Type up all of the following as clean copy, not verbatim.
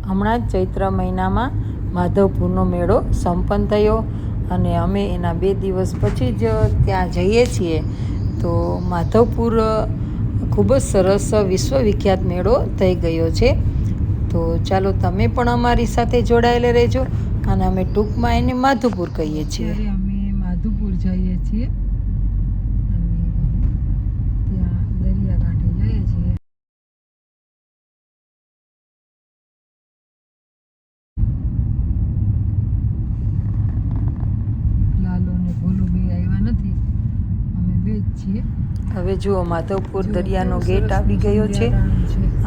હમણાં જ ચૈત્ર મહિનામાં માધવપુરનો મેળો સંપન્ન થયો અને અમે એના 2 દિવસ પછી જ ત્યાં જઈએ છીએ. તો માધવપુર ખૂબ જ સરસ વિશ્વવિખ્યાત મેળો થઈ ગયો છે. તો ચાલો તમે પણ અમારી સાથે જોડાયેલા રહેજો અને અમે ટૂંકમાં એને માધવપુર કહીએ છીએ. અમે માધવપુર જઈએ છીએ અને ત્યાં દરિયાકાંઠે જઈએ છીએ. લાલો ને ભોલું બે આવ્યા નથી, અમે બે જ છીએ. હવે જુઓ માધવપુર દરિયાનો ગેટ આવી ગયો છે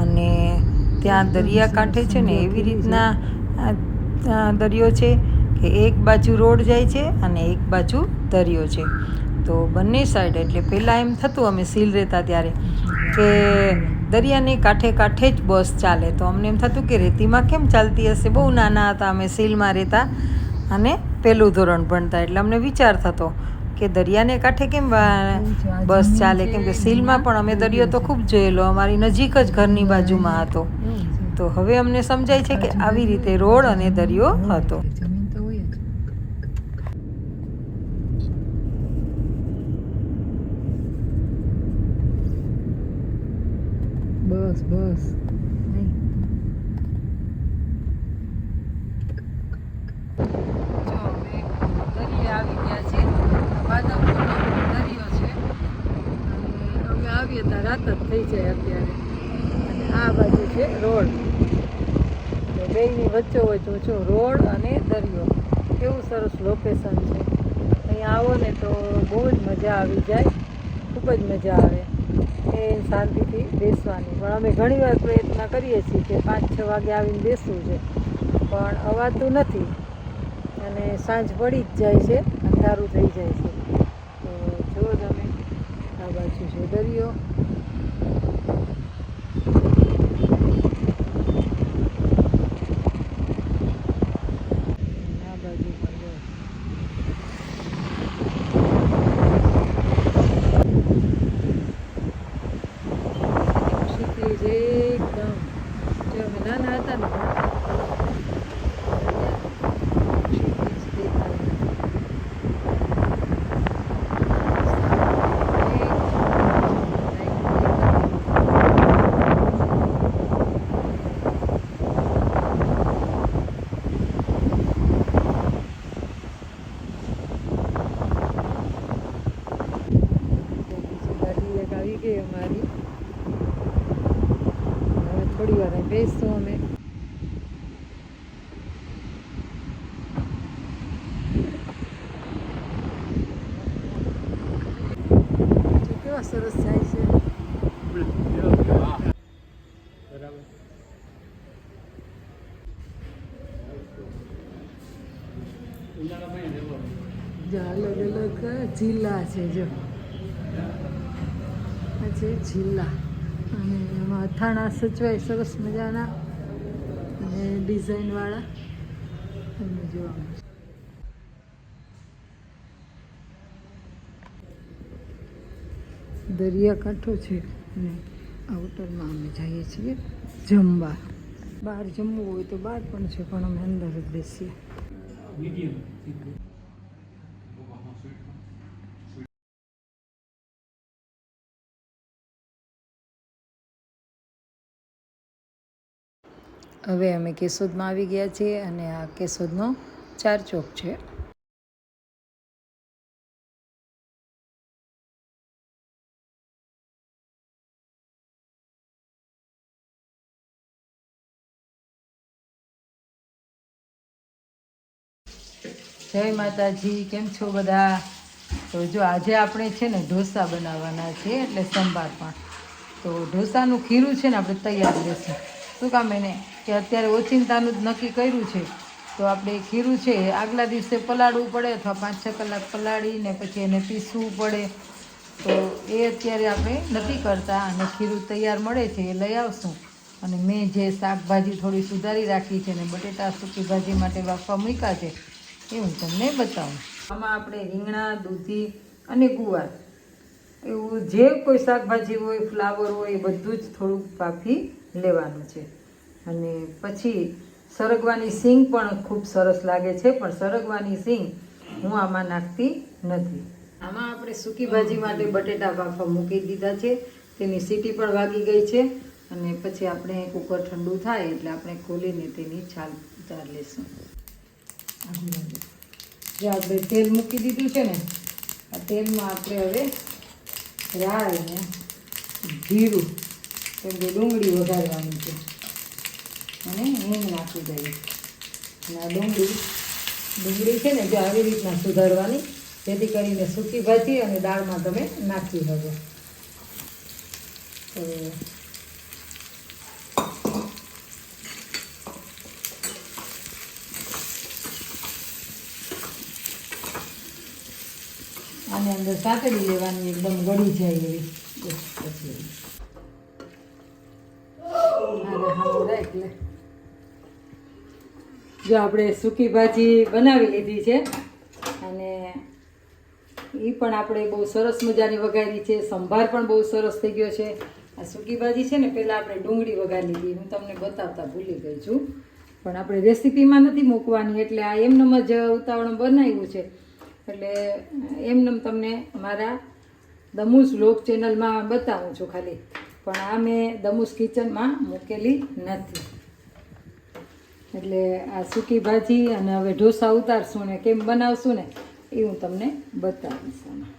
અને ત્યાં દરિયાકાંઠે છે ને એવી રીતના દરિયો છે કે એક બાજુ રોડ જાય છે અને એક બાજુ દરિયો છે. તો બંને સાઈડ એટલે પહેલાં એમ થતું અમે સીલ રહેતા ત્યારે કે દરિયાની કાંઠે કાંઠે જ બસ ચાલે. તો અમને એમ થતું કે રેતીમાં કેમ ચાલતી હશે. બહુ નાના હતા અમે, સીલમાં રહેતા અને પહેલું ધોરણ ભણતા, એટલે અમને વિચાર થતો કે દરિયાને કાંઠે કેમ બસ ચાલે, કેમ કે સીલમાં પણ અમે દરિયો તો ખૂબ જોયેલો, અમારી નજીક જ ઘરની બાજુમાં હતો. તો હવે અમને સમજાય છે કે આવી રીતે રોડ અને દરિયો હતો. બસ બસ દરિયે આવી ગયા છે. માધવપુરનો દરિયો છે અને અમે આવીએ ત્યાં રાત જ થઈ જાય અત્યારે. અને આ બાજુ છે રોડ. તો બેયની વચ્ચોવચ્ચ છો રોડ અને દરિયો. કેવું સરસ લોકેશન છે. અહીંયા આવો ને તો બહુ જ મજા આવી જાય, ખૂબ જ મજા આવે એ શાંતિથી બેસવાની. પણ અમે ઘણીવાર પ્રયત્ન કરીએ છીએ કે 5-6 વાગે આવીને બેસવું છે, પણ અવાતું નથી અને સાંજ પડી જ જાય છે, અંધારું થઈ જાય છે. તો જુઓ તમે, આ બાજુ છે દરિયો. આ બાજુ પણ ક્ષિતિજ એકદમ, જો અમે નાના હતા ને આવી ગઈ અમારી. હવે થોડી વાર બેસશું અમે. કેવા સરસ જાય છે. જો અલગ અલગ જિલ્લા છે. જો આ છે જિલ્લા અને એમાં અથાણા સચવાય સરસ મજાના અને ડિઝાઇનવાળા તમને જોવા મળશે. દરિયાકાંઠો છે અને આ હોટલમાં અમે જઈએ છીએ જમવા. બહાર જમવું હોય તો બહાર પણ છે, પણ અમે અંદર જ બેસીએ. હવે અમે કેશોદમાં આવી ગયા છીએ અને આ કેશોદનો 4 ચોક છે. જય માતાજી, કેમ છો બધા? તો જો આજે આપણે છે ને ઢોસા બનાવવાના છે, એટલે સંભાર પણ. તો ઢોસાનું ખીરું છે ને આપણે તૈયાર લેશું. શું કામ એને કે અત્યારે ઓચિંતાનું જ નક્કી કર્યું છે. તો આપણે ખીરું છે આગલા દિવસે પલાળવું પડે અથવા 5-6 કલાક પલાળીને પછી એને પીસવું પડે. તો એ અત્યારે આપણે નથી કરતા અને ખીરું તૈયાર મળે છે એ લઈ આવશું. અને મેં જે શાકભાજી થોડી સુધારી રાખી છે અને બટેટા સૂકી ભાજી માટે બાફવા મૂક્યા છે એ હું તમને બતાવું. આમાં આપણે રીંગણા, દૂધી અને ગુવાર એવું જે કોઈ શાકભાજી હોય, ફ્લાવર હોય, એ બધું જ થોડુંક બાફી લેવાનું છે. અને પછી સરગવાની સિંગ પણ ખૂબ સરસ લાગે છે, પણ સરગવાની સિંગ હું આમાં નાખતી નથી. આમાં આપણે સૂકી ભાજી માટે બટેટા બાફવા મૂકી દીધા છે, તેની સીટી પણ વાગી ગઈ છે. અને પછી આપણે કુકર ઠંડુ થાય એટલે આપણે ખોલીને તેની છાલ ઉતાર લેશું. જે આપણે તેલ મૂકી દીધું છે ને, આ તેલમાં આપણે હવે રાઈ ને જીરું, કેમ કે ડુંગળી વઘારવાની છે, અને હિંગ નાખી દઈએ. અને આ ડુંગળી છે ને જે આવી રીતના સુધારવાની, જેથી કરીને સૂકી ભાજી અને દાળમાં તમે નાખી શકો. તો આની અંદર સાતડી લેવાની, એકદમ ગળી જાય એવી. પછી એટલે જો આપણે સૂકી ભાજી બનાવી લીધી છે, અને એ પણ આપણે બહુ સરસ મજાની વઘારી છે. સંભાર પણ બહુ સરસ થઈ ગયો છે. આ સૂકી ભાજી છે ને, પહેલાં આપણે ડુંગળી વઘારી લીધી, હું તમને બતાવતા ભૂલી ગઈ છું, પણ આપણે રેસીપીમાં નથી મૂકવાની, એટલે આ એમનેમ જ ઉતાવળ બનાવ્યું છે. એટલે એમનેમ તમને મારા દમુસ વ્લોગ ચેનલમાં બતાવું છું ખાલી, પણ આ મેં દમુસ કિચનમાં મૂકેલી નથી. એટલે આ સૂકી ભાજી અને હવે ઢોસા ઉતારશું ને કેમ બનાવશું ને એ હું તમને બતાવીશ આમાં.